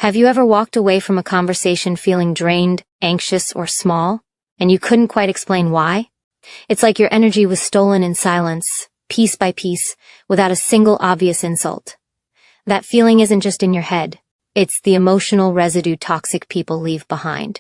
Have you ever walked away from a conversation feeling drained, anxious, or small, and you couldn't quite explain why? It's like your energy was stolen in silence, piece by piece, without a single obvious insult. That feeling isn't just in your head. It's the emotional residue toxic people leave behind.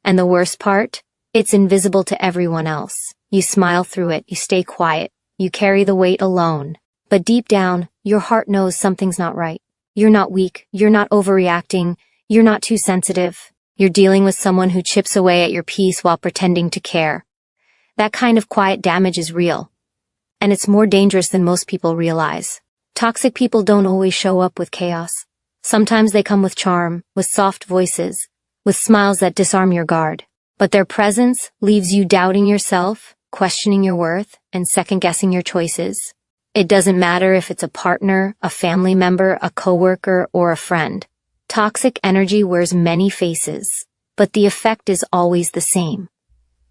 And the worst part? It's invisible to everyone else. You smile through it, you stay quiet, you carry the weight alone. But deep down, your heart knows something's not right. You're not weak, you're not overreacting, you're not too sensitive. You're dealing with someone who chips away at your peace while pretending to care. That kind of quiet damage is real. And it's more dangerous than most people realize. Toxic people don't always show up with chaos. Sometimes they come with charm, with soft voices, with smiles that disarm your guard. But their presence leaves you doubting yourself, questioning your worth, and second-guessing your choices. It doesn't matter if it's a partner, a family member, a coworker, or a friend. Toxic energy wears many faces, but the effect is always the same.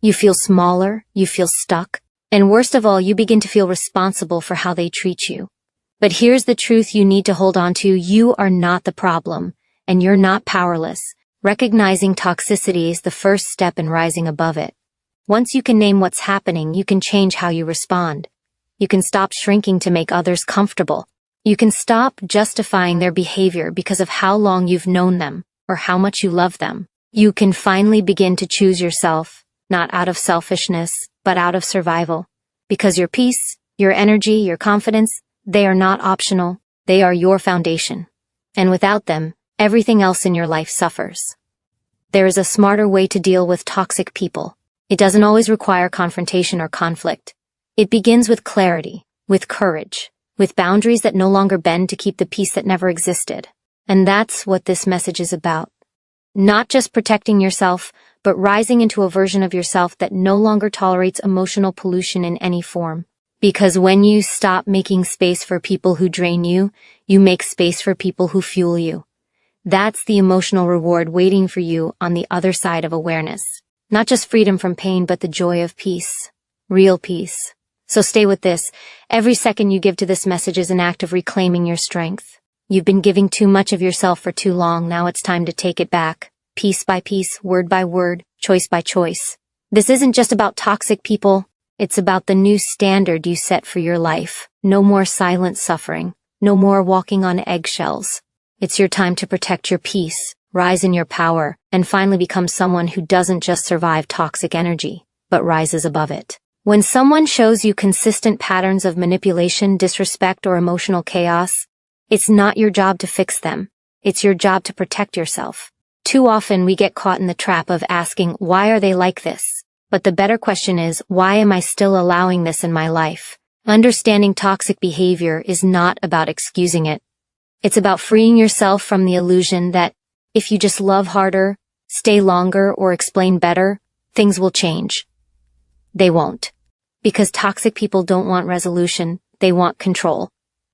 You feel smaller, you feel stuck, and worst of all, you begin to feel responsible for how they treat you. But here's the truth you need to hold on to: you are not the problem, and you're not powerless. Recognizing toxicity is the first step in rising above it. Once you can name what's happening, you can change how you respond. You can stop shrinking to make others comfortable. You can stop justifying their behavior because of how long you've known them or how much you love them. You can finally begin to choose yourself, not out of selfishness, but out of survival. Because your peace, your energy, your confidence, they are not optional. They are your foundation. And without them, everything else in your life suffers. There is a smarter way to deal with toxic people. It doesn't always require confrontation or conflict. It begins with clarity, with courage, with boundaries that no longer bend to keep the peace that never existed. And that's what this message is about. Not just protecting yourself, but rising into a version of yourself that no longer tolerates emotional pollution in any form. Because when you stop making space for people who drain you, you make space for people who fuel you. That's the emotional reward waiting for you on the other side of awareness. Not just freedom from pain, but the joy of peace. Real peace. So stay with this. Every second you give to this message is an act of reclaiming your strength. You've been giving too much of yourself for too long. Now it's time to take it back. Piece by piece, word by word, choice by choice. This isn't just about toxic people. It's about the new standard you set for your life. No more silent suffering. No more walking on eggshells. It's your time to protect your peace, rise in your power, and finally become someone who doesn't just survive toxic energy, but rises above it. When someone shows you consistent patterns of manipulation, disrespect, or emotional chaos, it's not your job to fix them. It's your job to protect yourself. Too often we get caught in the trap of asking, why are they like this? But the better question is, why am I still allowing this in my life? Understanding toxic behavior is not about excusing it. It's about freeing yourself from the illusion that if you just love harder, stay longer, or explain better, things will change. They won't. Because toxic people don't want resolution, they want control.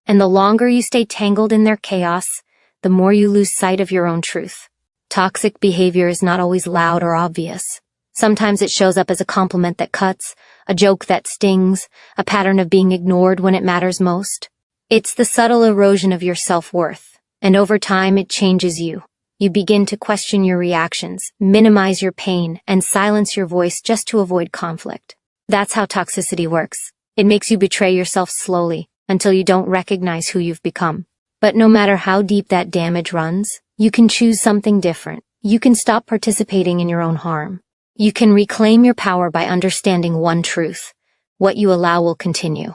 And the longer you stay tangled in their chaos, the more you lose sight of your own truth. Toxic behavior is not always loud or obvious. Sometimes it shows up as a compliment that cuts, a joke that stings, a pattern of being ignored when it matters most. It's the subtle erosion of your self-worth, and over time it changes you. You begin to question your reactions, minimize your pain, and silence your voice just to avoid conflict. That's how toxicity works. It makes you betray yourself slowly, until you don't recognize who you've become. But no matter how deep that damage runs, you can choose something different. You can stop participating in your own harm. You can reclaim your power by understanding one truth: what you allow will continue.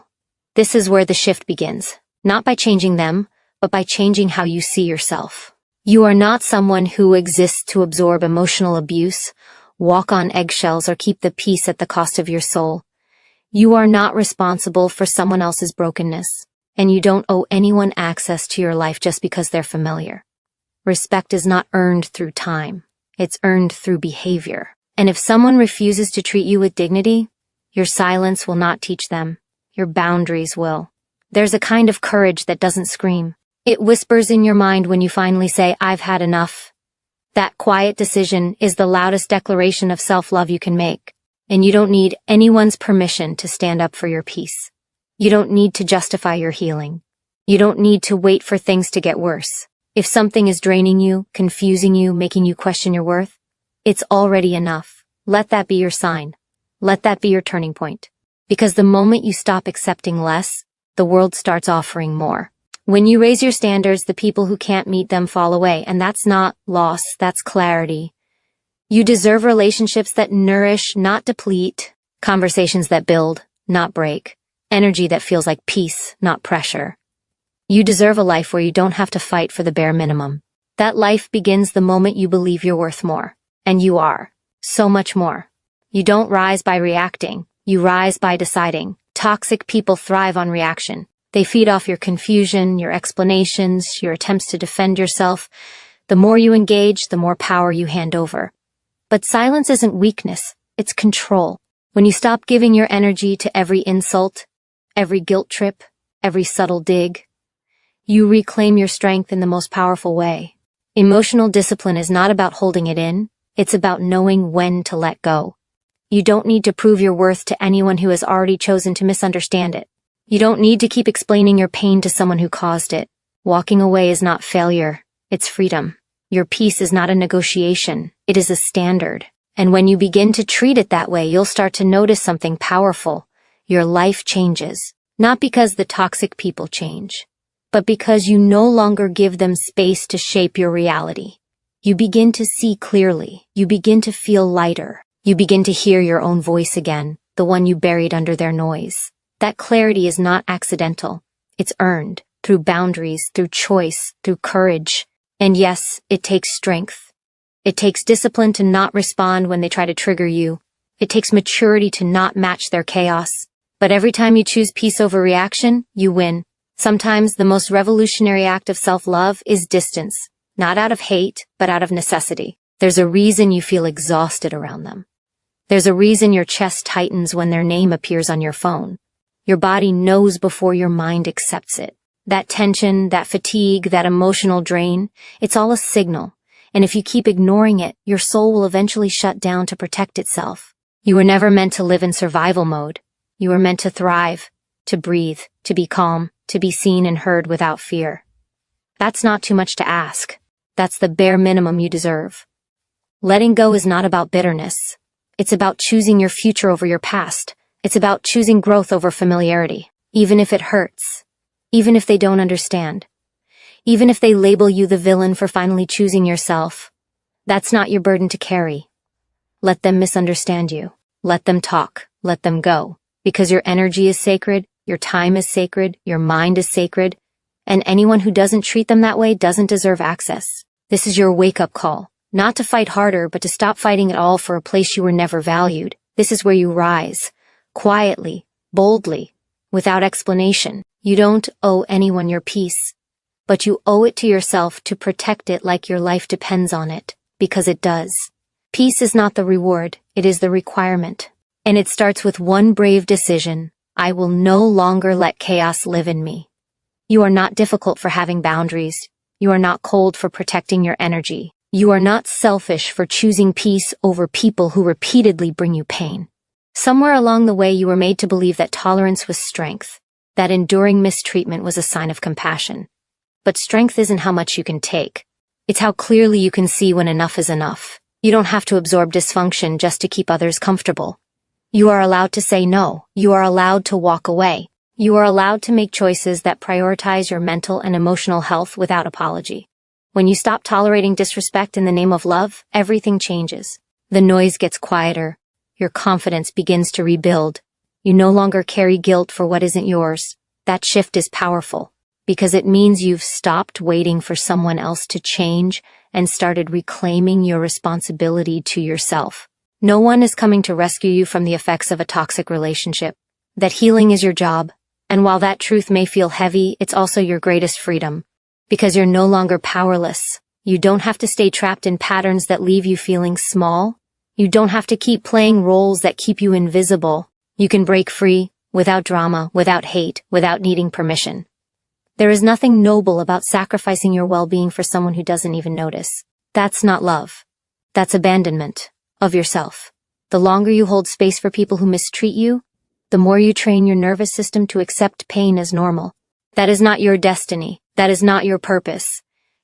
This is where the shift begins, not by changing them, but by changing how you see yourself. You are not someone who exists to absorb emotional abuse, walk on eggshells, or keep the peace at the cost of your soul. You are not responsible for someone else's brokenness, and you don't owe anyone access to your life just because they're familiar. Respect is not earned through time. It's earned through behavior. And if someone refuses to treat you with dignity, your silence will not teach them. Your boundaries will. There's a kind of courage that doesn't scream. It whispers in your mind when you finally say, "I've had enough." That quiet decision is the loudest declaration of self-love you can make. And you don't need anyone's permission to stand up for your peace. You don't need to justify your healing. You don't need to wait for things to get worse. If something is draining you, confusing you, making you question your worth, it's already enough. Let that be your sign. Let that be your turning point. Because the moment you stop accepting less, the world starts offering more. When you raise your standards, the people who can't meet them fall away, and that's not loss, that's clarity. You deserve relationships that nourish, not deplete, conversations that build, not break, energy that feels like peace, not pressure. You deserve a life where you don't have to fight for the bare minimum. That life begins the moment you believe you're worth more. And you are. So much more. You don't rise by reacting. You rise by deciding. Toxic people thrive on reaction. They feed off your confusion, your explanations, your attempts to defend yourself. The more you engage, the more power you hand over. But silence isn't weakness. It's control. When you stop giving your energy to every insult, every guilt trip, every subtle dig, you reclaim your strength in the most powerful way. Emotional discipline is not about holding it in. It's about knowing when to let go. You don't need to prove your worth to anyone who has already chosen to misunderstand it. You don't need to keep explaining your pain to someone who caused it. Walking away is not failure. It's freedom. Your peace is not a negotiation. It is a standard. And when you begin to treat it that way, you'll start to notice something powerful. Your life changes. Not because the toxic people change, but because you no longer give them space to shape your reality. You begin to see clearly. You begin to feel lighter. You begin to hear your own voice again, the one you buried under their noise. That clarity is not accidental. It's earned through boundaries, through choice, through courage. And yes, it takes strength. It takes discipline to not respond when they try to trigger you. It takes maturity to not match their chaos. But every time you choose peace over reaction, you win. Sometimes the most revolutionary act of self-love is distance. Not out of hate, but out of necessity. There's a reason you feel exhausted around them. There's a reason your chest tightens when their name appears on your phone. Your body knows before your mind accepts it. That tension, that fatigue, that emotional drain, it's all a signal. And if you keep ignoring it, your soul will eventually shut down to protect itself. You were never meant to live in survival mode. You were meant to thrive, to breathe, to be calm, to be seen and heard without fear. That's not too much to ask. That's the bare minimum you deserve. Letting go is not about bitterness. It's about choosing your future over your past. It's about choosing growth over familiarity, even if it hurts, even if they don't understand, even if they label you the villain for finally choosing yourself. That's not your burden to carry. Let them misunderstand you. Let them talk. Let them go. Because your energy is sacred, your time is sacred, your mind is sacred, and anyone who doesn't treat them that way doesn't deserve access. This is your wake-up call. Not to fight harder, but to stop fighting at all for a place you were never valued. This is where you rise. Quietly, boldly, without explanation. You don't owe anyone your peace, but you owe it to yourself to protect it like your life depends on it, because it does. Peace is not the reward, it is the requirement. And it starts with one brave decision. I will no longer let chaos live in me. You are not difficult for having boundaries. You are not cold for protecting your energy. You are not selfish for choosing peace over people who repeatedly bring you pain. Somewhere along the way you were made to believe that tolerance was strength, that enduring mistreatment was a sign of compassion. But strength isn't how much you can take. It's how clearly you can see when enough is enough. You don't have to absorb dysfunction just to keep others comfortable. You are allowed to say no. You are allowed to walk away. You are allowed to make choices that prioritize your mental and emotional health without apology. When you stop tolerating disrespect in the name of love, everything changes. The noise gets quieter. Your confidence begins to rebuild. You no longer carry guilt for what isn't yours. That shift is powerful, because it means you've stopped waiting for someone else to change and started reclaiming your responsibility to yourself. No one is coming to rescue you from the effects of a toxic relationship. That healing is your job, and while that truth may feel heavy, it's also your greatest freedom. Because you're no longer powerless. You don't have to stay trapped in patterns that leave you feeling small. You don't have to keep playing roles that keep you invisible. You can break free, without drama, without hate, without needing permission. There is nothing noble about sacrificing your well-being for someone who doesn't even notice. That's not love. That's abandonment of yourself. The longer you hold space for people who mistreat you, the more you train your nervous system to accept pain as normal. That is not your destiny. That is not your purpose.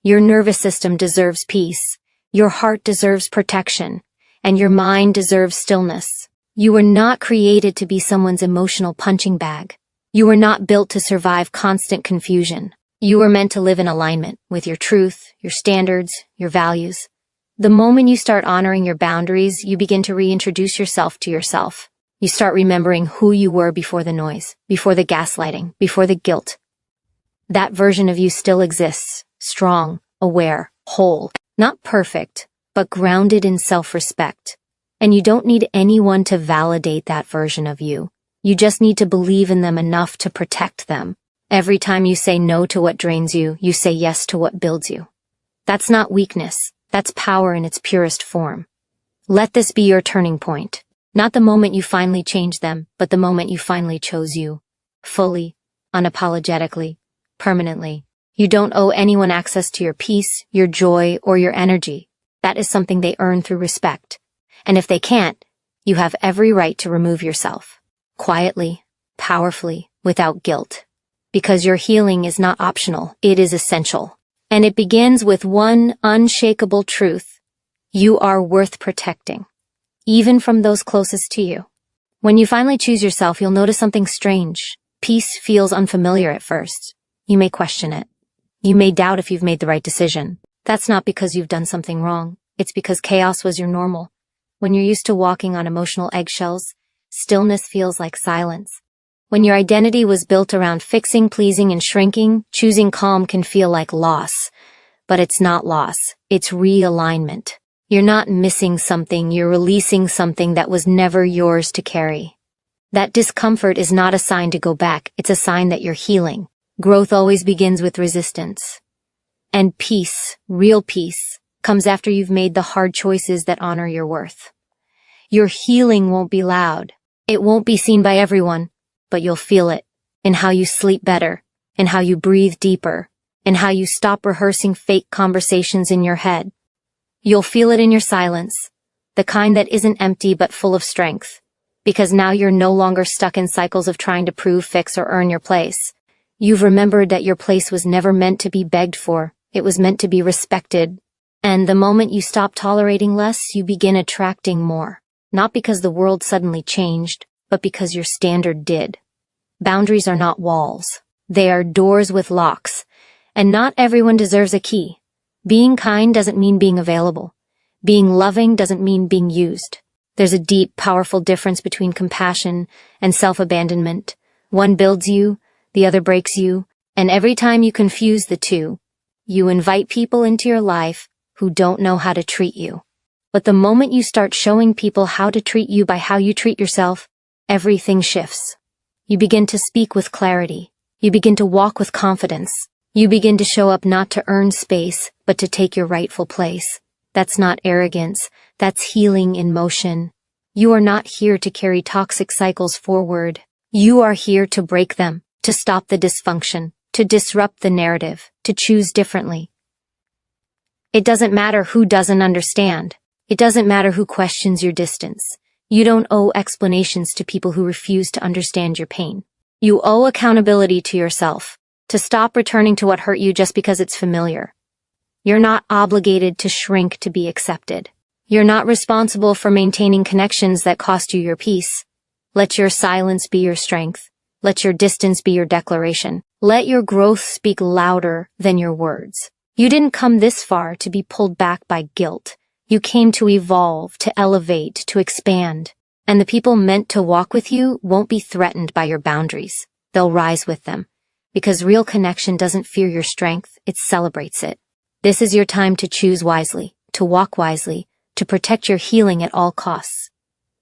Your nervous system deserves peace. Your heart deserves protection. And your mind deserves stillness. You were not created to be someone's emotional punching bag. You were not built to survive constant confusion. You were meant to live in alignment with your truth, your standards, your values. The moment you start honoring your boundaries, you begin to reintroduce yourself to yourself. You start remembering who you were before the noise, before the gaslighting, before the guilt. That version of you still exists, strong, aware, whole, not perfect, but grounded in self-respect. And you don't need anyone to validate that version of you. You just need to believe in them enough to protect them. Every time you say no to what drains you, you say yes to what builds you. That's not weakness. That's power in its purest form. Let this be your turning point. Not the moment you finally changed them, but the moment you finally chose you. Fully, unapologetically, permanently. You don't owe anyone access to your peace, your joy, or your energy. That is something they earn through respect. And if they can't, you have every right to remove yourself. Quietly, powerfully, without guilt. Because your healing is not optional, it is essential. And it begins with one unshakable truth. You are worth protecting. Even from those closest to you. When you finally choose yourself, you'll notice something strange. Peace feels unfamiliar at first. You may question it. You may doubt if you've made the right decision. That's not because you've done something wrong. It's because chaos was your normal. When you're used to walking on emotional eggshells, stillness feels like silence. When your identity was built around fixing, pleasing, and shrinking, choosing calm can feel like loss. But it's not loss. It's realignment. You're not missing something, you're releasing something that was never yours to carry. That discomfort is not a sign to go back, it's a sign that you're healing. Growth always begins with resistance. And peace, real peace, comes after you've made the hard choices that honor your worth. Your healing won't be loud. It won't be seen by everyone, but you'll feel it in how you sleep better, in how you breathe deeper, in how you stop rehearsing fake conversations in your head. You'll feel it in your silence, the kind that isn't empty but full of strength, because now you're no longer stuck in cycles of trying to prove, fix, or earn your place. You've remembered that your place was never meant to be begged for, it was meant to be respected. And the moment you stop tolerating less, you begin attracting more. Not because the world suddenly changed, but because your standard did. Boundaries are not walls. They are doors with locks, and not everyone deserves a key. Being kind doesn't mean being available. Being loving doesn't mean being used. There's a deep, powerful difference between compassion and self-abandonment. One builds you, the other breaks you, and every time you confuse the two, you invite people into your life who don't know how to treat you. But the moment you start showing people how to treat you by how you treat yourself, everything shifts. You begin to speak with clarity. You begin to walk with confidence. You begin to show up not to earn space, but to take your rightful place. That's not arrogance. That's healing in motion. You are not here to carry toxic cycles forward. You are here to break them, to stop the dysfunction, to disrupt the narrative, to choose differently. It doesn't matter who doesn't understand. It doesn't matter who questions your distance. You don't owe explanations to people who refuse to understand your pain. You owe accountability to yourself, to stop returning to what hurt you just because it's familiar. You're not obligated to shrink to be accepted. You're not responsible for maintaining connections that cost you your peace. Let your silence be your strength. Let your distance be your declaration. Let your growth speak louder than your words. You didn't come this far to be pulled back by guilt. You came to evolve, to elevate, to expand. And the people meant to walk with you won't be threatened by your boundaries. They'll rise with them. Because real connection doesn't fear your strength, it celebrates it. This is your time to choose wisely, to walk wisely, to protect your healing at all costs.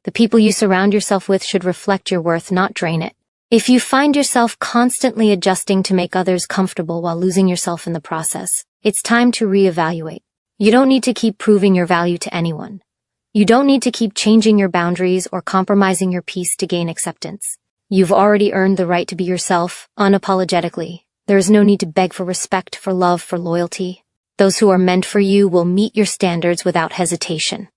The people you surround yourself with should reflect your worth, not drain it. If you find yourself constantly adjusting to make others comfortable while losing yourself in the process, it's time to reevaluate. You don't need to keep proving your value to anyone. You don't need to keep changing your boundaries or compromising your peace to gain acceptance. You've already earned the right to be yourself, unapologetically. There is no need to beg for respect, for love, for loyalty. Those who are meant for you will meet your standards without hesitation.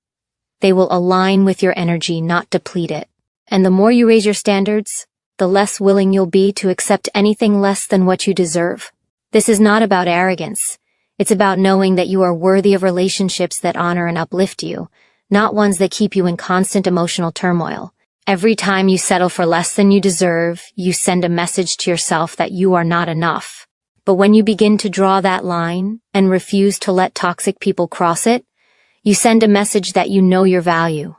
They will align with your energy, not deplete it. And the more you raise your standards, the less willing you'll be to accept anything less than what you deserve. This is not about arrogance. It's about knowing that you are worthy of relationships that honor and uplift you, not ones that keep you in constant emotional turmoil. Every time you settle for less than you deserve, you send a message to yourself that you are not enough. But when you begin to draw that line and refuse to let toxic people cross it, you send a message that you know your value,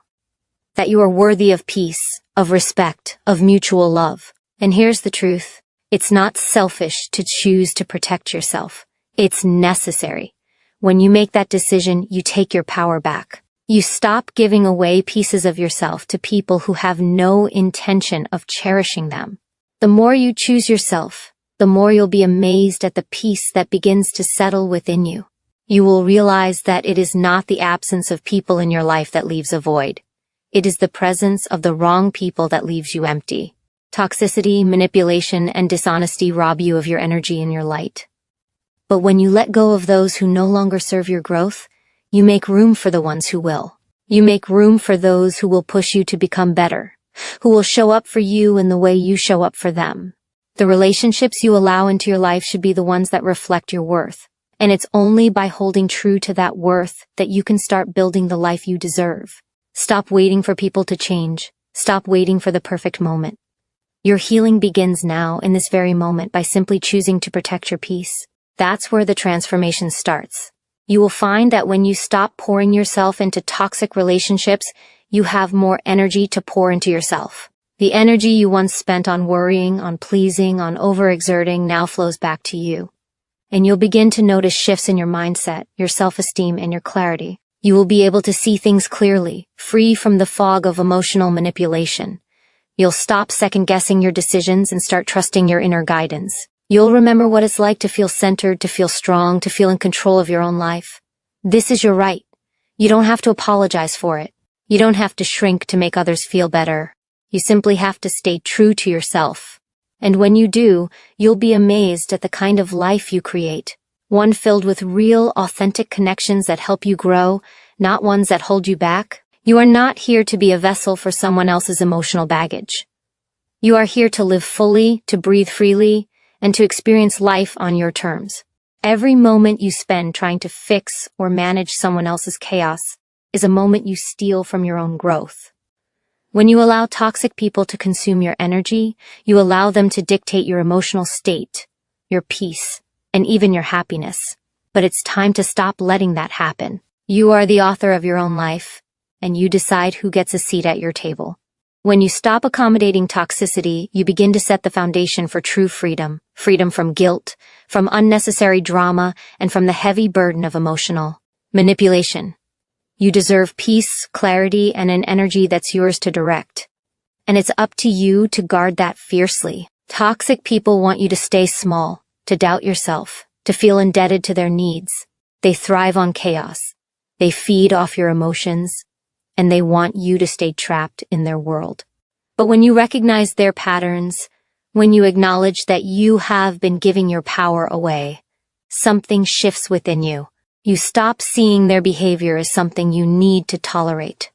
that you are worthy of peace, of respect, of mutual love. And here's the truth. It's not selfish to choose to protect yourself. It's necessary. When you make that decision, you take your power back. You stop giving away pieces of yourself to people who have no intention of cherishing them. The more you choose yourself, the more you'll be amazed at the peace that begins to settle within you. You will realize that it is not the absence of people in your life that leaves a void. It is the presence of the wrong people that leaves you empty. Toxicity, manipulation, and dishonesty rob you of your energy and your light. But when you let go of those who no longer serve your growth, you make room for the ones who will. You make room for those who will push you to become better, who will show up for you in the way you show up for them. The relationships you allow into your life should be the ones that reflect your worth. And it's only by holding true to that worth that you can start building the life you deserve. Stop waiting for people to change. Stop waiting for the perfect moment. Your healing begins now in this very moment by simply choosing to protect your peace. That's where the transformation starts. You will find that when you stop pouring yourself into toxic relationships, you have more energy to pour into yourself. The energy you once spent on worrying, on pleasing, on overexerting now flows back to you. And you'll begin to notice shifts in your mindset, your self-esteem, and your clarity. You will be able to see things clearly, free from the fog of emotional manipulation. You'll stop second-guessing your decisions and start trusting your inner guidance. You'll remember what it's like to feel centered, to feel strong, to feel in control of your own life. This is your right. You don't have to apologize for it. You don't have to shrink to make others feel better. You simply have to stay true to yourself. And when you do, you'll be amazed at the kind of life you create. One filled with real, authentic connections that help you grow, not ones that hold you back. You are not here to be a vessel for someone else's emotional baggage. You are here to live fully, to breathe freely, and to experience life on your terms. Every moment you spend trying to fix or manage someone else's chaos is a moment you steal from your own growth. When you allow toxic people to consume your energy, you allow them to dictate your emotional state, your peace, and even your happiness. But it's time to stop letting that happen. You are the author of your own life, and you decide who gets a seat at your table. When you stop accommodating toxicity, you begin to set the foundation for true freedom. Freedom from guilt, from unnecessary drama, and from the heavy burden of emotional manipulation. You deserve peace, clarity, and an energy that's yours to direct. And it's up to you to guard that fiercely. Toxic people want you to stay small, to doubt yourself, to feel indebted to their needs. They thrive on chaos. They feed off your emotions, and they want you to stay trapped in their world. But when you recognize their patterns, when you acknowledge that you have been giving your power away, something shifts within you. You stop seeing their behavior as something you need to tolerate.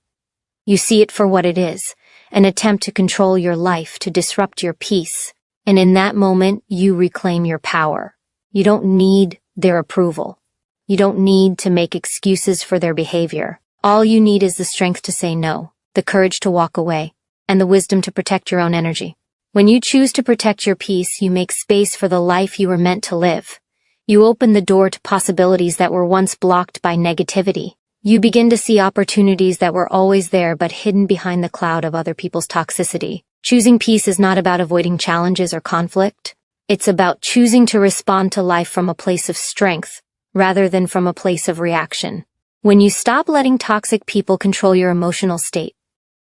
You see it for what it is, an attempt to control your life, to disrupt your peace. And in that moment, you reclaim your power. You don't need their approval. You don't need to make excuses for their behavior. All you need is the strength to say no, the courage to walk away, and the wisdom to protect your own energy. When you choose to protect your peace, you make space for the life you were meant to live. You open the door to possibilities that were once blocked by negativity. You begin to see opportunities that were always there but hidden behind the cloud of other people's toxicity. Choosing peace is not about avoiding challenges or conflict. It's about choosing to respond to life from a place of strength, rather than from a place of reaction. When you stop letting toxic people control your emotional state,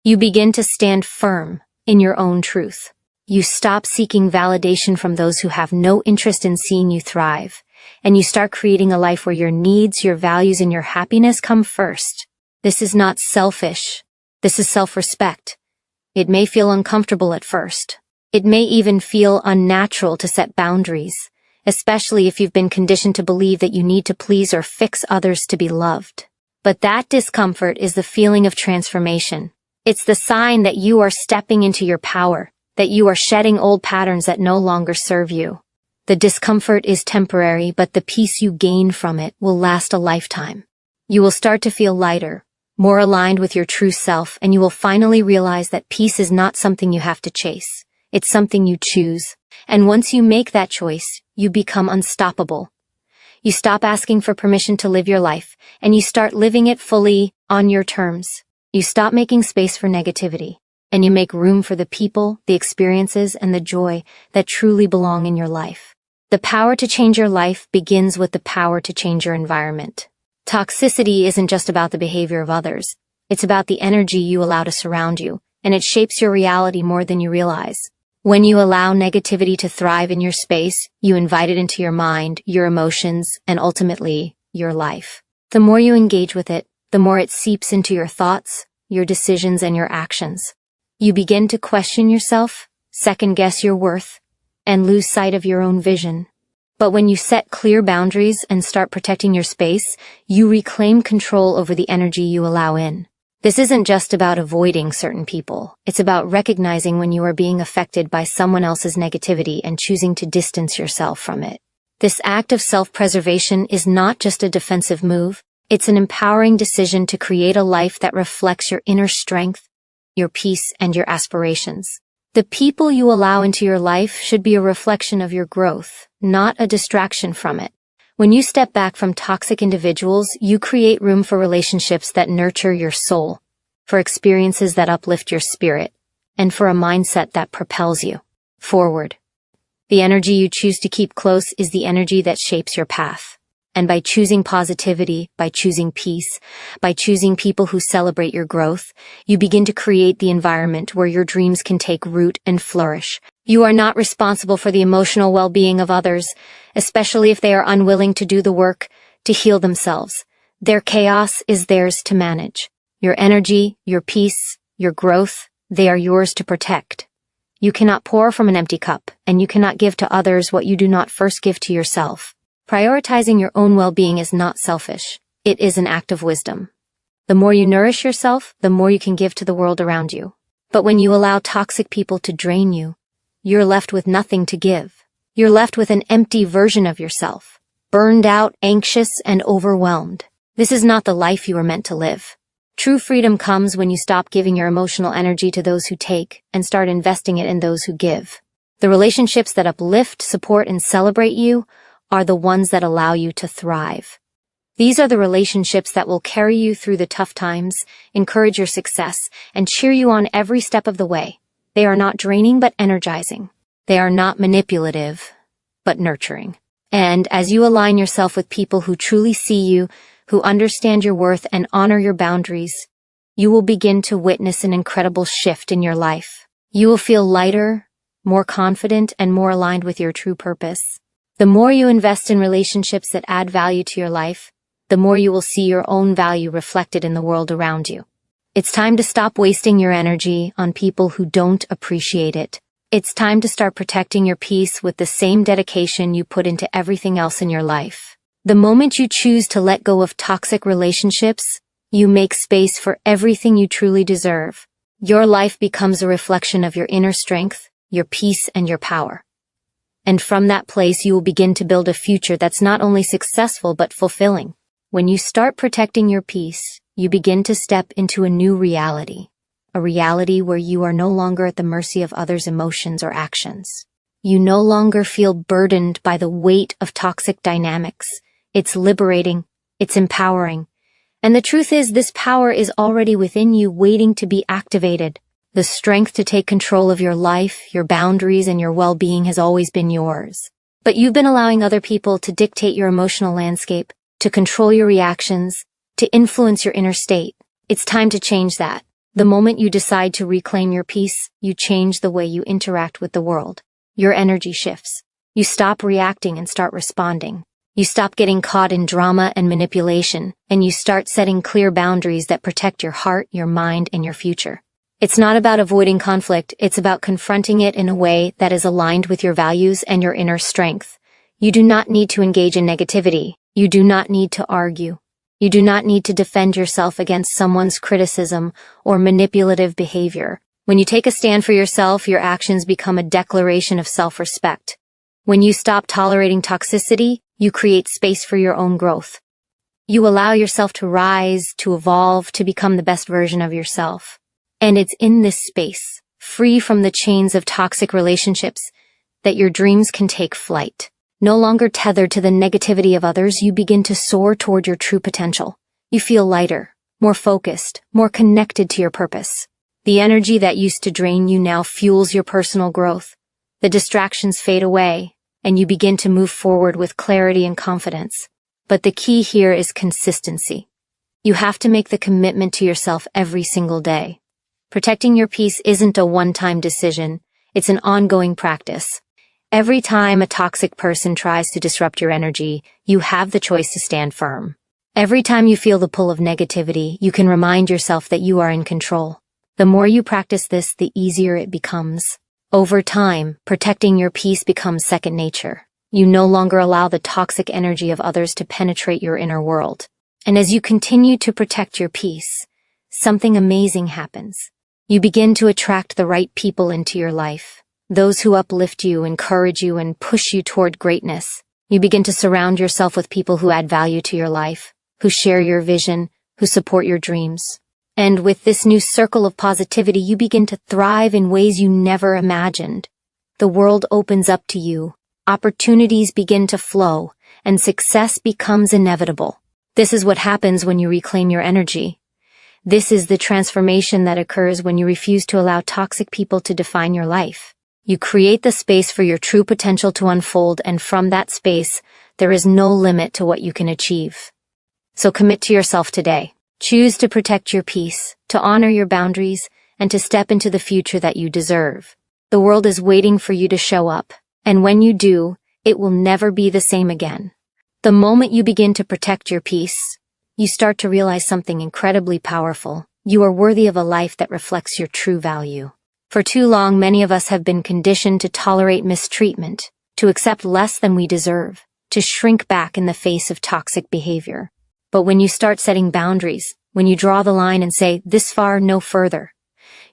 you begin to stand firm in your own truth. You stop seeking validation from those who have no interest in seeing you thrive, and you start creating a life where your needs, your values, and your happiness come first. This is not selfish. This is self-respect. It may feel uncomfortable at first. It may even feel unnatural to set boundaries, especially if you've been conditioned to believe that you need to please or fix others to be loved. But that discomfort is the feeling of transformation. It's the sign that you are stepping into your power, that you are shedding old patterns that no longer serve you. The discomfort is temporary, but the peace you gain from it will last a lifetime. You will start to feel lighter, more aligned with your true self, and you will finally realize that peace is not something you have to chase. It's something you choose. And once you make that choice, you become unstoppable. You stop asking for permission to live your life, and you start living it fully on your terms. You stop making space for negativity, and you make room for the people, the experiences, and the joy that truly belong in your life. The power to change your life begins with the power to change your environment. Toxicity isn't just about the behavior of others. It's about the energy you allow to surround you, and it shapes your reality more than you realize. When you allow negativity to thrive in your space, you invite it into your mind, your emotions, and ultimately, your life. The more you engage with it, the more it seeps into your thoughts, your decisions, and your actions. You begin to question yourself, second-guess your worth, and lose sight of your own vision. But when you set clear boundaries and start protecting your space, you reclaim control over the energy you allow in. This isn't just about avoiding certain people. It's about recognizing when you are being affected by someone else's negativity and choosing to distance yourself from it. This act of self-preservation is not just a defensive move. It's an empowering decision to create a life that reflects your inner strength, your peace, and your aspirations. The people you allow into your life should be a reflection of your growth, not a distraction from it. When you step back from toxic individuals, you create room for relationships that nurture your soul, for experiences that uplift your spirit, and for a mindset that propels you forward. The energy you choose to keep close is the energy that shapes your path. And by choosing positivity, by choosing peace, by choosing people who celebrate your growth, you begin to create the environment where your dreams can take root and flourish. You are not responsible for the emotional well-being of others, especially if they are unwilling to do the work to heal themselves. Their chaos is theirs to manage. Your energy, your peace, your growth, they are yours to protect. You cannot pour from an empty cup, and you cannot give to others what you do not first give to yourself. Prioritizing your own well-being is not selfish. It is an act of wisdom. The more you nourish yourself, the more you can give to the world around you. But when you allow toxic people to drain you, you're left with nothing to give. You're left with an empty version of yourself, burned out, anxious, and overwhelmed. This is not the life you were meant to live. True freedom comes when you stop giving your emotional energy to those who take and start investing it in those who give. The relationships that uplift, support, and celebrate you are the ones that allow you to thrive. These are the relationships that will carry you through the tough times, encourage your success, and cheer you on every step of the way. They are not draining but energizing. They are not manipulative but nurturing. And as you align yourself with people who truly see you, who understand your worth and honor your boundaries, you will begin to witness an incredible shift in your life. You will feel lighter, more confident, and more aligned with your true purpose. The more you invest in relationships that add value to your life, the more you will see your own value reflected in the world around you. It's time to stop wasting your energy on people who don't appreciate it. It's time to start protecting your peace with the same dedication you put into everything else in your life. The moment you choose to let go of toxic relationships, you make space for everything you truly deserve. Your life becomes a reflection of your inner strength, your peace, and your power. And from that place you will begin to build a future that's not only successful but fulfilling. When you start protecting your peace, you begin to step into a new reality. A reality where you are no longer at the mercy of others' emotions or actions. You no longer feel burdened by the weight of toxic dynamics. It's liberating, it's empowering. And the truth is, this power is already within you, waiting to be activated. The strength to take control of your life, your boundaries, and your well-being has always been yours. But you've been allowing other people to dictate your emotional landscape, to control your reactions, to influence your inner state. It's time to change that. The moment you decide to reclaim your peace, you change the way you interact with the world. Your energy shifts. You stop reacting and start responding. You stop getting caught in drama and manipulation, and you start setting clear boundaries that protect your heart, your mind, and your future. It's not about avoiding conflict, it's about confronting it in a way that is aligned with your values and your inner strength. You do not need to engage in negativity. You do not need to argue. You do not need to defend yourself against someone's criticism or manipulative behavior. When you take a stand for yourself, your actions become a declaration of self-respect. When you stop tolerating toxicity, you create space for your own growth. You allow yourself to rise, to evolve, to become the best version of yourself. And it's in this space, free from the chains of toxic relationships, that your dreams can take flight. No longer tethered to the negativity of others, you begin to soar toward your true potential. You feel lighter, more focused, more connected to your purpose. The energy that used to drain you now fuels your personal growth. The distractions fade away, and you begin to move forward with clarity and confidence. But the key here is consistency. You have to make the commitment to yourself every single day. Protecting your peace isn't a one-time decision, it's an ongoing practice. Every time a toxic person tries to disrupt your energy, you have the choice to stand firm. Every time you feel the pull of negativity, you can remind yourself that you are in control. The more you practice this, the easier it becomes. Over time, protecting your peace becomes second nature. You no longer allow the toxic energy of others to penetrate your inner world. And as you continue to protect your peace, something amazing happens. You begin to attract the right people into your life. Those who uplift you, encourage you, and push you toward greatness. You begin to surround yourself with people who add value to your life, who share your vision, who support your dreams. And with this new circle of positivity, you begin to thrive in ways you never imagined. The world opens up to you, opportunities begin to flow, and success becomes inevitable. This is what happens when you reclaim your energy. This is the transformation that occurs when you refuse to allow toxic people to define your life. You create the space for your true potential to unfold, and from that space, there is no limit to what you can achieve. So commit to yourself today. Choose to protect your peace, to honor your boundaries, and to step into the future that you deserve. The world is waiting for you to show up, and when you do, it will never be the same again. The moment you begin to protect your peace, you start to realize something incredibly powerful. You are worthy of a life that reflects your true value. For too long, many of us have been conditioned to tolerate mistreatment, to accept less than we deserve, to shrink back in the face of toxic behavior. But when you start setting boundaries, when you draw the line and say, "This far, no further,"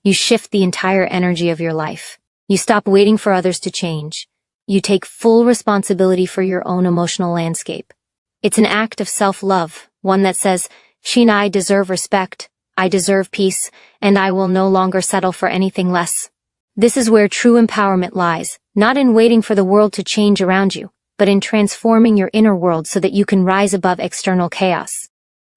you shift the entire energy of your life. You stop waiting for others to change. You take full responsibility for your own emotional landscape. It's an act of self-love, one that says, "She and I deserve respect, I deserve peace, and I will no longer settle for anything less." This is where true empowerment lies, not in waiting for the world to change around you, but in transforming your inner world so that you can rise above external chaos.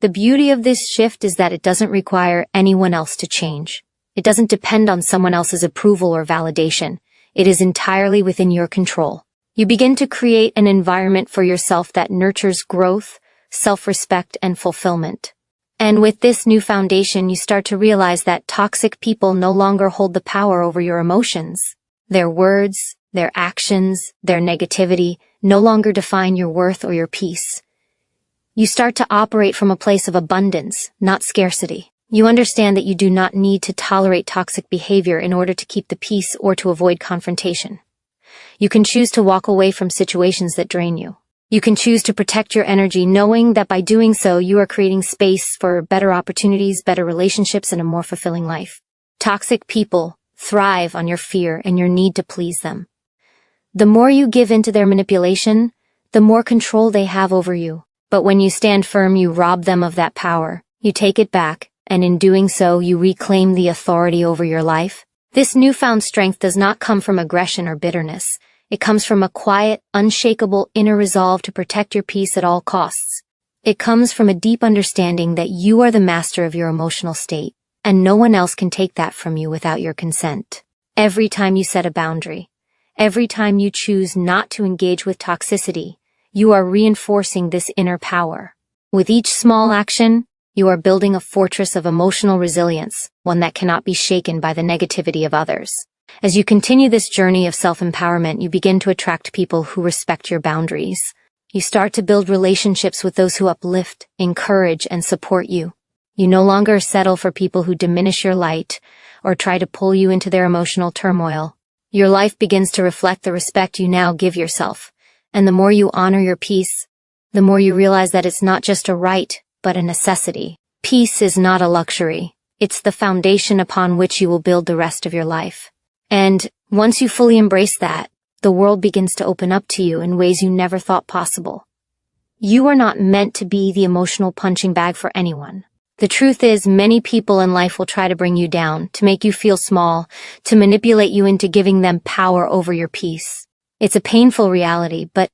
The beauty of this shift is that it doesn't require anyone else to change. It doesn't depend on someone else's approval or validation. It is entirely within your control. You begin to create an environment for yourself that nurtures growth, self-respect, and fulfillment. And with this new foundation, you start to realize that toxic people no longer hold the power over your emotions. Their words, their actions, their negativity no longer define your worth or your peace. You start to operate from a place of abundance, not scarcity. You understand that you do not need to tolerate toxic behavior in order to keep the peace or to avoid confrontation. You can choose to walk away from situations that drain you. You can choose to protect your energy, knowing that by doing so, you are creating space for better opportunities, better relationships, and a more fulfilling life. Toxic people thrive on your fear and your need to please them. The more you give into their manipulation, the more control they have over you. But when you stand firm, you rob them of that power. You take it back, and in doing so, you reclaim the authority over your life. This newfound strength does not come from aggression or bitterness. It comes from a quiet, unshakable inner resolve to protect your peace at all costs. It comes from a deep understanding that you are the master of your emotional state, and no one else can take that from you without your consent. Every time you set a boundary, every time you choose not to engage with toxicity, you are reinforcing this inner power. With each small action, you are building a fortress of emotional resilience, one that cannot be shaken by the negativity of others. As you continue this journey of self-empowerment, you begin to attract people who respect your boundaries. You start to build relationships with those who uplift, encourage, and support you. You no longer settle for people who diminish your light or try to pull you into their emotional turmoil. Your life begins to reflect the respect you now give yourself. And the more you honor your peace, the more you realize that it's not just a right, but a necessity. Peace is not a luxury. It's the foundation upon which you will build the rest of your life. And once you fully embrace that, the world begins to open up to you in ways you never thought possible. You are not meant to be the emotional punching bag for anyone. The truth is, many people in life will try to bring you down, to make you feel small, to manipulate you into giving them power over your peace. It's a painful reality, but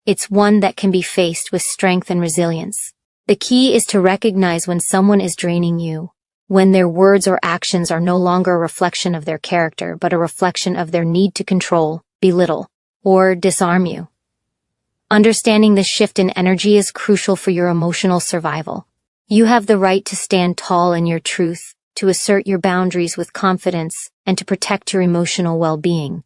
it's one that can be faced with strength and resilience. The key is to recognize when someone is draining you, when their words or actions are no longer a reflection of their character, but a reflection of their need to control, belittle, or disarm you. Understanding this shift in energy is crucial for your emotional survival. You have the right to stand tall in your truth, to assert your boundaries with confidence, and to protect your emotional well-being.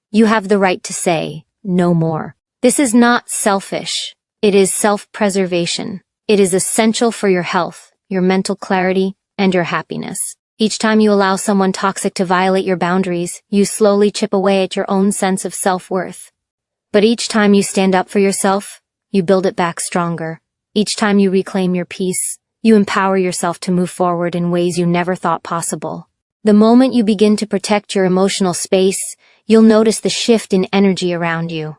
You have the right to say, no more. This is not selfish. It is self-preservation. It is essential for your health, your mental clarity, and your happiness. Each time you allow someone toxic to violate your boundaries, you slowly chip away at your own sense of self-worth. But each time you stand up for yourself, you build it back stronger. Each time you reclaim your peace, you empower yourself to move forward in ways you never thought possible. The moment you begin to protect your emotional space, you'll notice the shift in energy around you.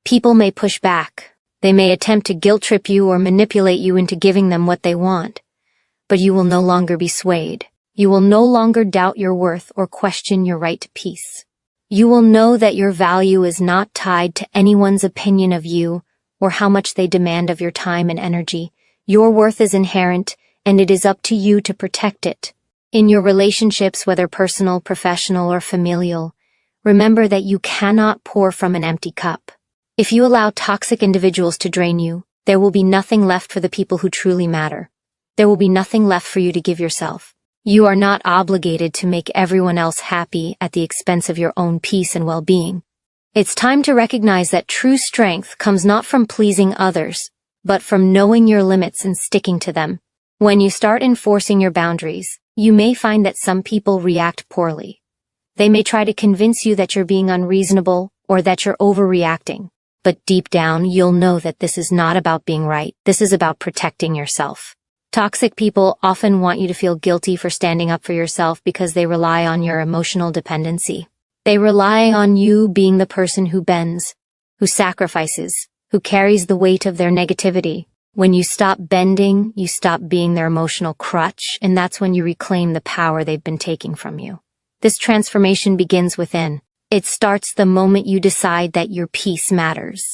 People may push back. They may attempt to guilt-trip you or manipulate you into giving them what they want. But you will no longer be swayed. You will no longer doubt your worth or question your right to peace. You will know that your value is not tied to anyone's opinion of you or how much they demand of your time and energy. Your worth is inherent, and it is up to you to protect it. In your relationships, whether personal, professional, or familial, remember that you cannot pour from an empty cup. If you allow toxic individuals to drain you, there will be nothing left for the people who truly matter. There will be nothing left for you to give yourself. You are not obligated to make everyone else happy at the expense of your own peace and well-being. It's time to recognize that true strength comes not from pleasing others, but from knowing your limits and sticking to them. When you start enforcing your boundaries, you may find that some people react poorly. They may try to convince you that you're being unreasonable or that you're overreacting. But deep down, you'll know that this is not about being right. This is about protecting yourself. Toxic people often want you to feel guilty for standing up for yourself because they rely on your emotional dependency. They rely on you being the person who bends, who sacrifices, who carries the weight of their negativity. When you stop bending, you stop being their emotional crutch, and that's when you reclaim the power they've been taking from you. This transformation begins within. It starts the moment you decide that your peace matters.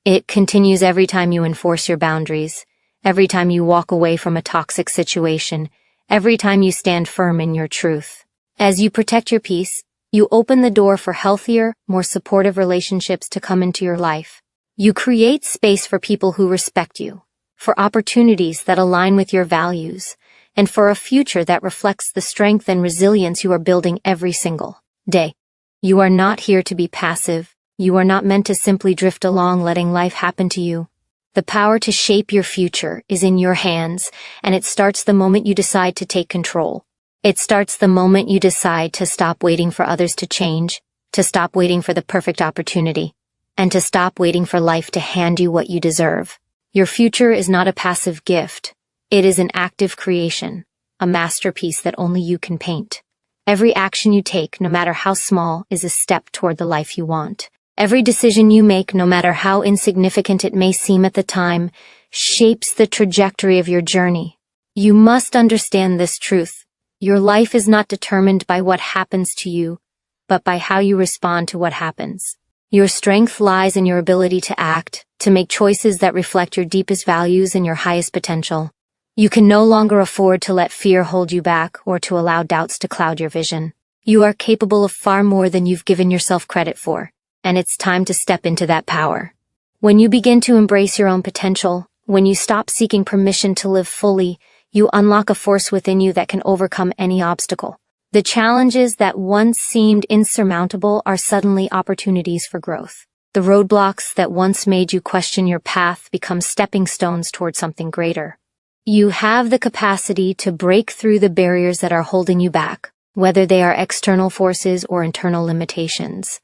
It continues every time you enforce your boundaries, every time you walk away from a toxic situation, every time you stand firm in your truth. As you protect your peace, you open the door for healthier, more supportive relationships to come into your life. You create space for people who respect you, for opportunities that align with your values, and for a future that reflects the strength and resilience you are building every single day. You are not here to be passive. You are not meant to simply drift along letting life happen to you. The power to shape your future is in your hands, and it starts the moment you decide to take control. It starts the moment you decide to stop waiting for others to change, to stop waiting for the perfect opportunity, and to stop waiting for life to hand you what you deserve. Your future is not a passive gift. It is an active creation, a masterpiece that only you can paint. Every action you take, no matter how small, is a step toward the life you want. Every decision you make, no matter how insignificant it may seem at the time, shapes the trajectory of your journey. You must understand this truth. Your life is not determined by what happens to you, but by how you respond to what happens. Your strength lies in your ability to act, to make choices that reflect your deepest values and your highest potential. You can no longer afford to let fear hold you back or to allow doubts to cloud your vision. You are capable of far more than you've given yourself credit for, and it's time to step into that power. When you begin to embrace your own potential, when you stop seeking permission to live fully, you unlock a force within you that can overcome any obstacle. The challenges that once seemed insurmountable are suddenly opportunities for growth. The roadblocks that once made you question your path become stepping stones toward something greater. You have the capacity to break through the barriers that are holding you back, whether they are external forces or internal limitations.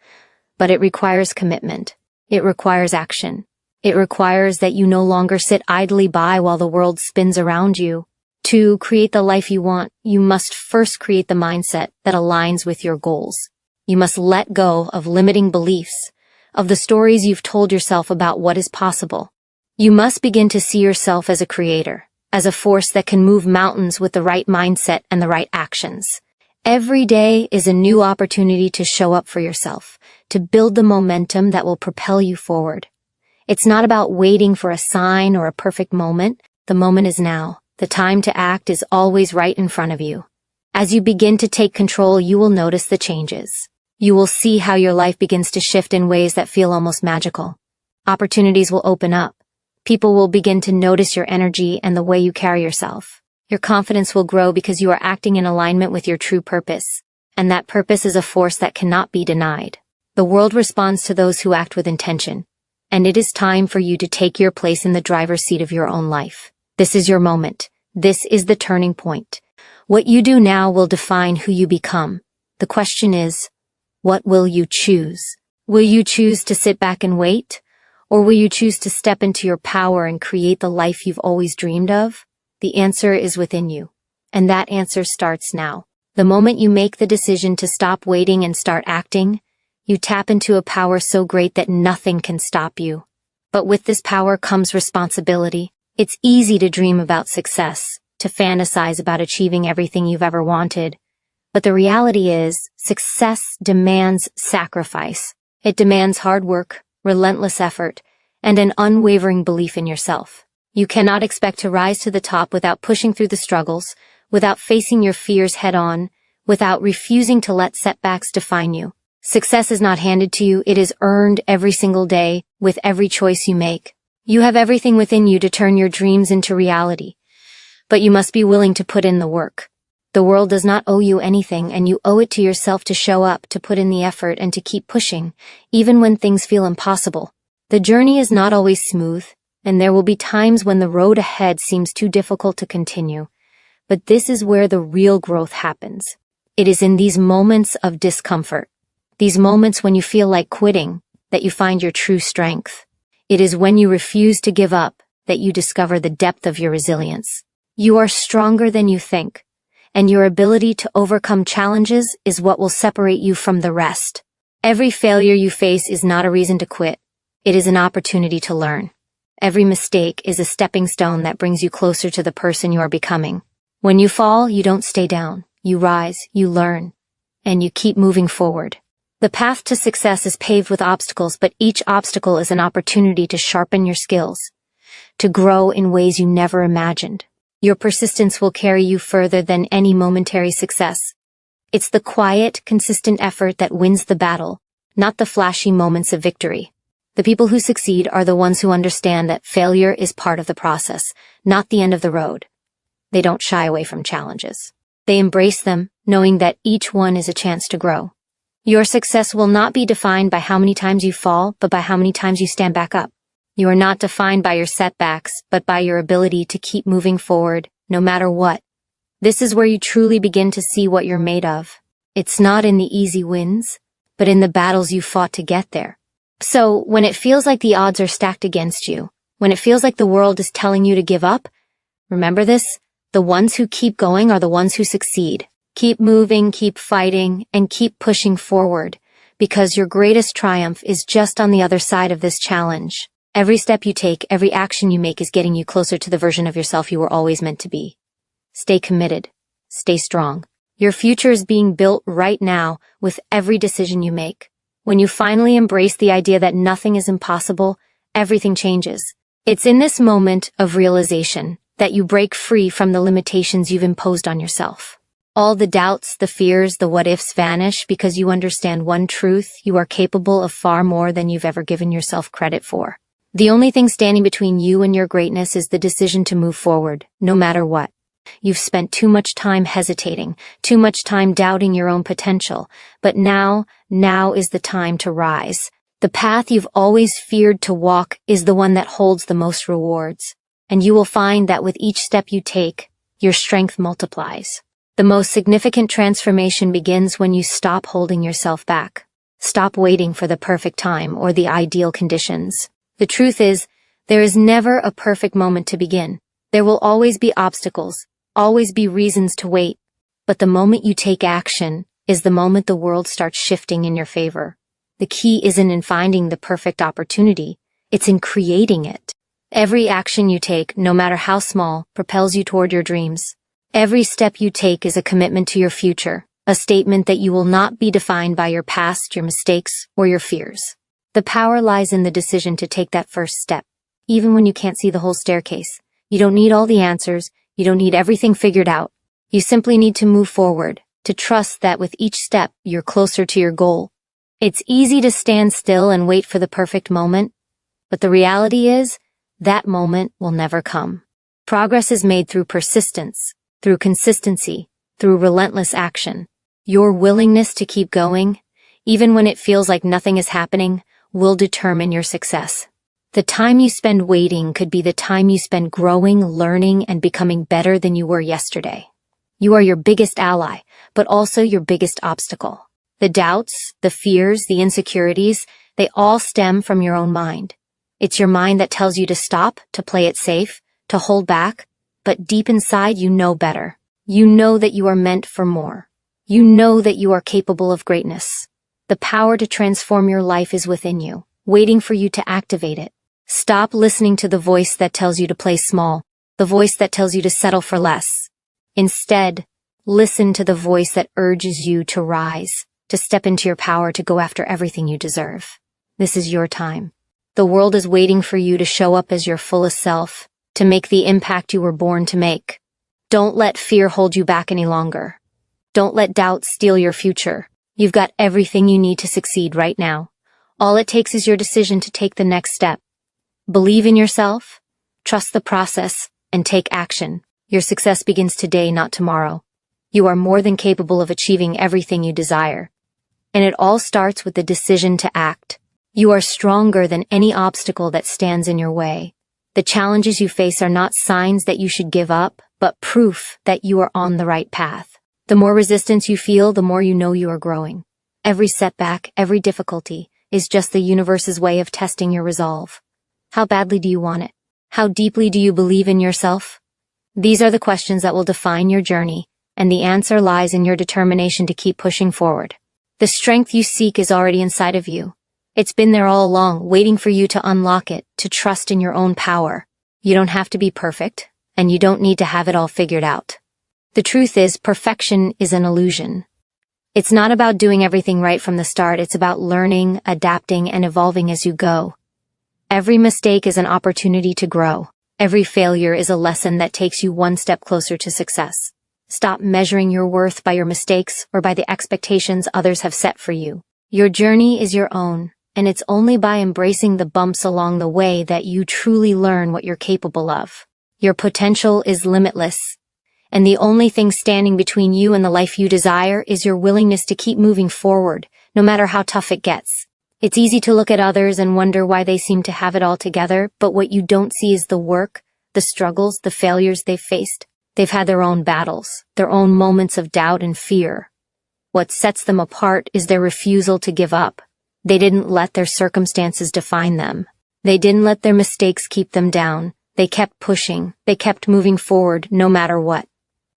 But it requires commitment. It requires action. It requires that you no longer sit idly by while the world spins around you. To create the life you want, you must first create the mindset that aligns with your goals. You must let go of limiting beliefs, of the stories you've told yourself about what is possible. You must begin to see yourself as a creator, as a force that can move mountains with the right mindset and the right actions. Every day is a new opportunity to show up for yourself, to build the momentum that will propel you forward. It's not about waiting for a sign or a perfect moment. The moment is now. The time to act is always right in front of you. As you begin to take control, you will notice the changes. You will see how your life begins to shift in ways that feel almost magical. Opportunities will open up. People will begin to notice your energy and the way you carry yourself. Your confidence will grow because you are acting in alignment with your true purpose, and that purpose is a force that cannot be denied. The world responds to those who act with intention, and it is time for you to take your place in the driver's seat of your own life. This is your moment. This is the turning point. What you do now will define who you become. The question is, what will you choose? Will you choose to sit back and wait? Or will you choose to step into your power and create the life you've always dreamed of? The answer is within you. And that answer starts now. The moment you make the decision to stop waiting and start acting, you tap into a power so great that nothing can stop you. But with this power comes responsibility. It's easy to dream about success, to fantasize about achieving everything you've ever wanted. But the reality is, success demands sacrifice. It demands hard work, relentless effort, and an unwavering belief in yourself. You cannot expect to rise to the top without pushing through the struggles, without facing your fears head-on, without refusing to let setbacks define you. Success is not handed to you, it is earned every single day, with every choice you make. You have everything within you to turn your dreams into reality, but you must be willing to put in the work. The world does not owe you anything, and you owe it to yourself to show up, to put in the effort, and to keep pushing, even when things feel impossible. The journey is not always smooth, and there will be times when the road ahead seems too difficult to continue. But this is where the real growth happens. It is in these moments of discomfort, these moments when you feel like quitting, that you find your true strength. It is when you refuse to give up that you discover the depth of your resilience. You are stronger than you think, and your ability to overcome challenges is what will separate you from the rest. Every failure you face is not a reason to quit. It is an opportunity to learn. Every mistake is a stepping stone that brings you closer to the person you are becoming. When you fall, you don't stay down. You rise, you learn, and you keep moving forward. The path to success is paved with obstacles, but each obstacle is an opportunity to sharpen your skills, to grow in ways you never imagined. Your persistence will carry you further than any momentary success. It's the quiet, consistent effort that wins the battle, not the flashy moments of victory. The people who succeed are the ones who understand that failure is part of the process, not the end of the road. They don't shy away from challenges. They embrace them, knowing that each one is a chance to grow. Your success will not be defined by how many times you fall, but by how many times you stand back up. You are not defined by your setbacks, but by your ability to keep moving forward, no matter what. This is where you truly begin to see what you're made of. It's not in the easy wins, but in the battles you fought to get there. So, when it feels like the odds are stacked against you, when it feels like the world is telling you to give up, remember this: the ones who keep going are the ones who succeed. Keep moving, keep fighting, and keep pushing forward, because your greatest triumph is just on the other side of this challenge. Every step you take, every action you make is getting you closer to the version of yourself you were always meant to be. Stay committed. Stay strong. Your future is being built right now with every decision you make. When you finally embrace the idea that nothing is impossible, everything changes. It's in this moment of realization that you break free from the limitations you've imposed on yourself. All the doubts, the fears, the what-ifs vanish because you understand one truth: you are capable of far more than you've ever given yourself credit for. The only thing standing between you and your greatness is the decision to move forward, no matter what. You've spent too much time hesitating, too much time doubting your own potential, but now is the time to rise. The path you've always feared to walk is the one that holds the most rewards, and you will find that with each step you take, your strength multiplies. The most significant transformation begins when you stop holding yourself back. Stop waiting for the perfect time or the ideal conditions. The truth is, there is never a perfect moment to begin. There will always be obstacles, always be reasons to wait, but the moment you take action is the moment the world starts shifting in your favor. The key isn't in finding the perfect opportunity, it's in creating it. Every action you take, no matter how small, propels you toward your dreams. Every step you take is a commitment to your future, a statement that you will not be defined by your past, your mistakes, or your fears. The power lies in the decision to take that first step, even when you can't see the whole staircase. You don't need all the answers, you don't need everything figured out. You simply need to move forward, to trust that with each step, you're closer to your goal. It's easy to stand still and wait for the perfect moment, but the reality is, that moment will never come. Progress is made through persistence, through consistency, through relentless action. Your willingness to keep going, even when it feels like nothing is happening, will determine your success. The time you spend waiting could be the time you spend growing, learning, and becoming better than you were yesterday. You are your biggest ally, but also your biggest obstacle. The doubts, the fears, the insecurities, they all stem from your own mind. It's your mind that tells you to stop, to play it safe, to hold back, but deep inside you know better. You know that you are meant for more. You know that you are capable of greatness. The power to transform your life is within you, waiting for you to activate it. Stop listening to the voice that tells you to play small, the voice that tells you to settle for less. Instead, listen to the voice that urges you to rise, to step into your power, to go after everything you deserve. This is your time. The world is waiting for you to show up as your fullest self, to make the impact you were born to make. Don't let fear hold you back any longer. Don't let doubt steal your future. You've got everything you need to succeed right now. All it takes is your decision to take the next step. Believe in yourself, trust the process, and take action. Your success begins today, not tomorrow. You are more than capable of achieving everything you desire. And it all starts with the decision to act. You are stronger than any obstacle that stands in your way. The challenges you face are not signs that you should give up, but proof that you are on the right path. The more resistance you feel, the more you know you are growing. Every setback, every difficulty, is just the universe's way of testing your resolve. How badly do you want it? How deeply do you believe in yourself? These are the questions that will define your journey, and the answer lies in your determination to keep pushing forward. The strength you seek is already inside of you. It's been there all along, waiting for you to unlock it, to trust in your own power. You don't have to be perfect, and you don't need to have it all figured out. The truth is, perfection is an illusion. It's not about doing everything right from the start, it's about learning, adapting, and evolving as you go. Every mistake is an opportunity to grow. Every failure is a lesson that takes you one step closer to success. Stop measuring your worth by your mistakes or by the expectations others have set for you. Your journey is your own, and it's only by embracing the bumps along the way that you truly learn what you're capable of. Your potential is limitless, and the only thing standing between you and the life you desire is your willingness to keep moving forward, no matter how tough it gets. It's easy to look at others and wonder why they seem to have it all together, but what you don't see is the work, the struggles, the failures they've faced. They've had their own battles, their own moments of doubt and fear. What sets them apart is their refusal to give up. They didn't let their circumstances define them. They didn't let their mistakes keep them down. They kept pushing. They kept moving forward no matter what.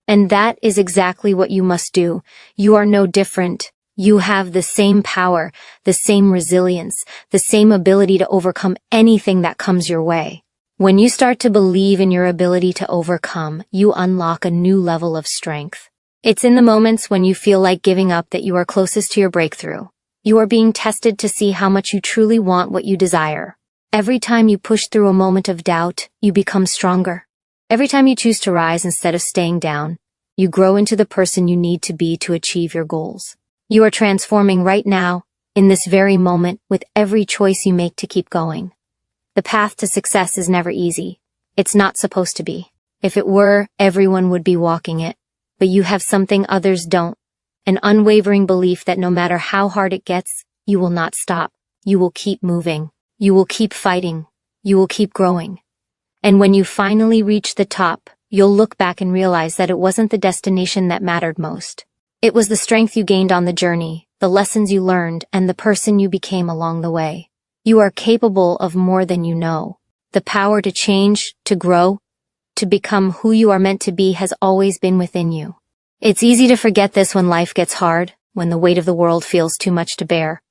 And that is exactly what you must do. You are no different. You have the same power, the same resilience, the same ability to overcome anything that comes your way. When you start to believe in your ability to overcome, you unlock a new level of strength. It's in the moments when you feel like giving up that you are closest to your breakthrough. You are being tested to see how much you truly want what you desire. Every time you push through a moment of doubt, you become stronger. Every time you choose to rise instead of staying down, you grow into the person you need to be to achieve your goals. You are transforming right now, in this very moment, with every choice you make to keep going. The path to success is never easy. It's not supposed to be. If it were, everyone would be walking it. But you have something others don't. An unwavering belief that no matter how hard it gets, you will not stop. You will keep moving. You will keep fighting. You will keep growing. And when you finally reach the top, you'll look back and realize that it wasn't the destination that mattered most. It was the strength you gained on the journey, the lessons you learned, and the person you became along the way. You are capable of more than you know. The power to change, to grow, to become who you are meant to be has always been within you. It's easy to forget this when life gets hard, when the weight of the world feels too much to bear.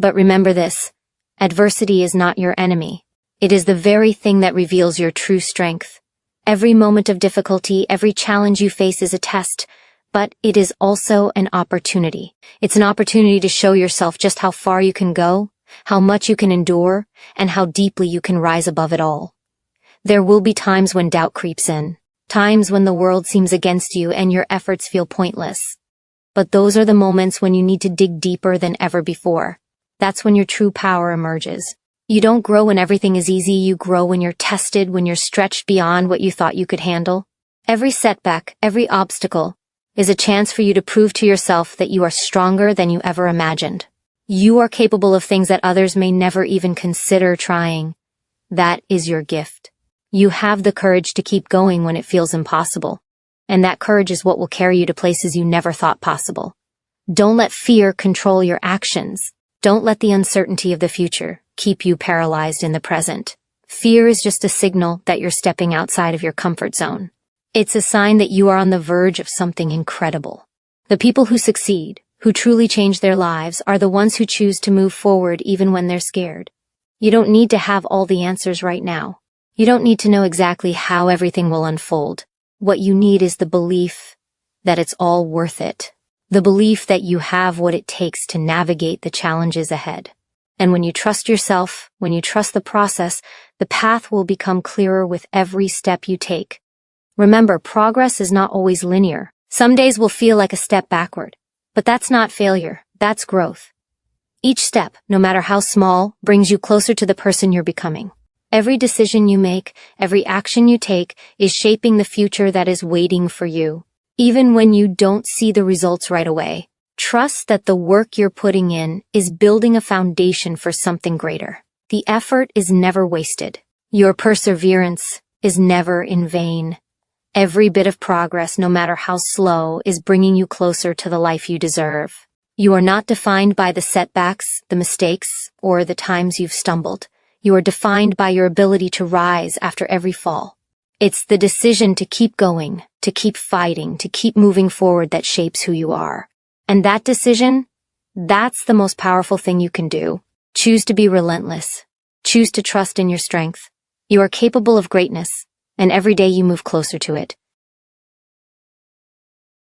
But remember this, adversity is not your enemy. It is the very thing that reveals your true strength. Every moment of difficulty, every challenge you face is a test, but it is also an opportunity. It's an opportunity to show yourself just how far you can go, how much you can endure, and how deeply you can rise above it all. There will be times when doubt creeps in, times when the world seems against you and your efforts feel pointless. But those are the moments when you need to dig deeper than ever before. That's when your true power emerges. You don't grow when everything is easy, you grow when you're tested, when you're stretched beyond what you thought you could handle. Every setback, every obstacle, is a chance for you to prove to yourself that you are stronger than you ever imagined. You are capable of things that others may never even consider trying. That is your gift. You have the courage to keep going when it feels impossible. And that courage is what will carry you to places you never thought possible. Don't let fear control your actions. Don't let the uncertainty of the future keep you paralyzed in the present. Fear is just a signal that you're stepping outside of your comfort zone. It's a sign that you are on the verge of something incredible. The people who succeed, who truly change their lives, are the ones who choose to move forward even when they're scared. You don't need to have all the answers right now. You don't need to know exactly how everything will unfold. What you need is the belief that it's all worth it. The belief that you have what it takes to navigate the challenges ahead. And when you trust yourself, when you trust the process, the path will become clearer with every step you take. Remember, progress is not always linear. Some days will feel like a step backward, but that's not failure, that's growth. Each step, no matter how small, brings you closer to the person you're becoming. Every decision you make, every action you take, is shaping the future that is waiting for you. Even when you don't see the results right away, trust that the work you're putting in is building a foundation for something greater. The effort is never wasted. Your perseverance is never in vain. Every bit of progress, no matter how slow, is bringing you closer to the life you deserve. You are not defined by the setbacks, the mistakes, or the times you've stumbled. You are defined by your ability to rise after every fall. It's the decision to keep going, to keep fighting, to keep moving forward that shapes who you are. And that decision, that's the most powerful thing you can do. Choose to be relentless. Choose to trust in your strength. You are capable of greatness, and every day you move closer to it.